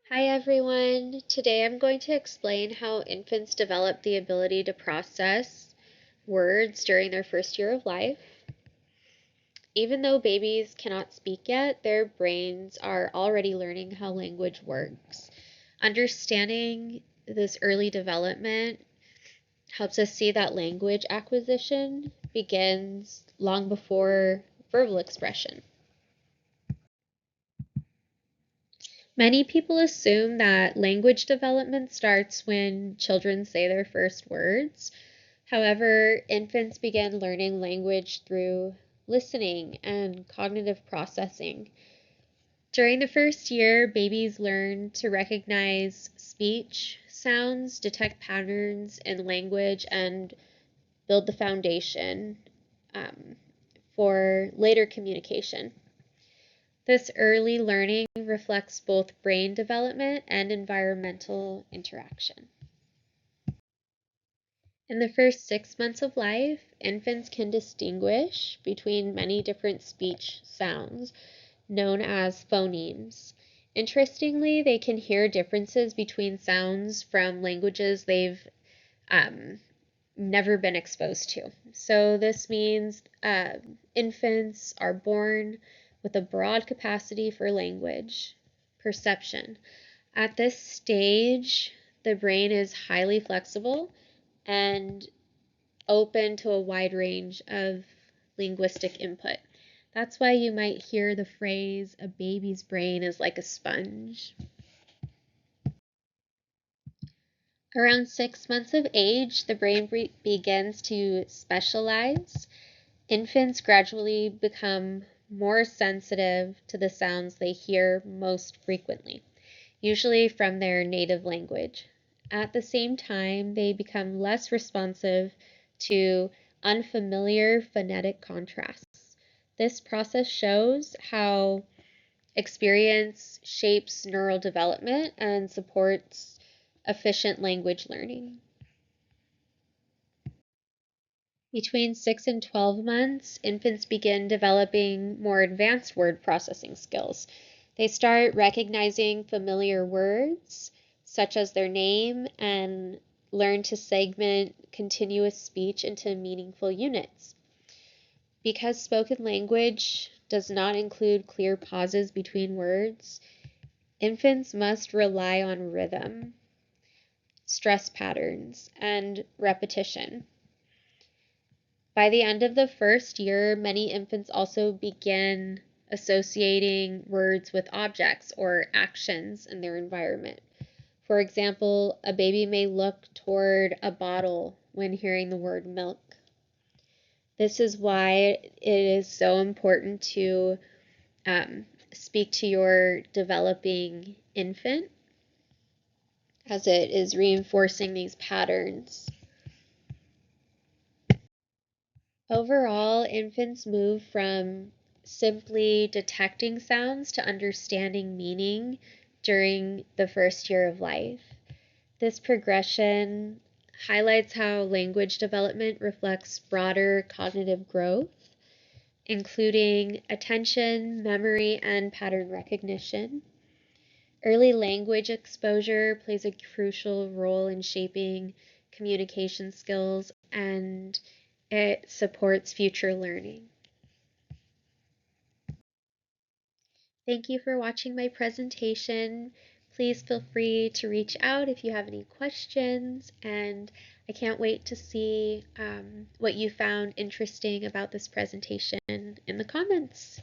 Hi everyone. Today I'm going to explain how infants develop the ability to process words during their first year of life. Even though babies cannot speak yet, their brains are already learning how language works. Understanding this early development helps us see that language acquisition begins long before verbal expression. Many people assume that language development starts when children say their first words. However, infants begin learning language through listening and cognitive processing. During the first year, babies learn to recognize speech, sounds, detect patterns in language, and build the foundation for later communication. This early learning reflects both brain development and environmental interaction. In the first 6 months of life, infants can distinguish between many different speech sounds known as phonemes. Interestingly, they can hear differences between sounds from languages they've never been exposed to. So this means infants are born with a broad capacity for language perception. At this stage, the brain is highly flexible and open to a wide range of linguistic input. That's why you might hear the phrase, a baby's brain is like a sponge. Around 6 months of age, the brain begins to specialize. Infants gradually become more sensitive to the sounds they hear most frequently, usually from their native language. At the same time, they become less responsive to unfamiliar phonetic contrasts. This process shows how experience shapes neural development and supports efficient language learning. Between 6 and 12 months, infants begin developing more advanced word processing skills. They start recognizing familiar words, such as their name, and learn to segment continuous speech into meaningful units. Because spoken language does not include clear pauses between words, infants must rely on rhythm, stress patterns, and repetition. By the end of the first year, many infants also begin associating words with objects or actions in their environment. For example, a baby may look toward a bottle when hearing the word milk. This is why it is so important to speak to your developing infant, as it is reinforcing these patterns. Overall, infants move from simply detecting sounds to understanding meaning during the first year of life. This progression highlights how language development reflects broader cognitive growth, including attention, memory, and pattern recognition. Early language exposure plays a crucial role in shaping communication skills, and it supports future learning. Thank you for watching my presentation. Please feel free to reach out if you have any questions, and I can't wait to see what you found interesting about this presentation in the comments.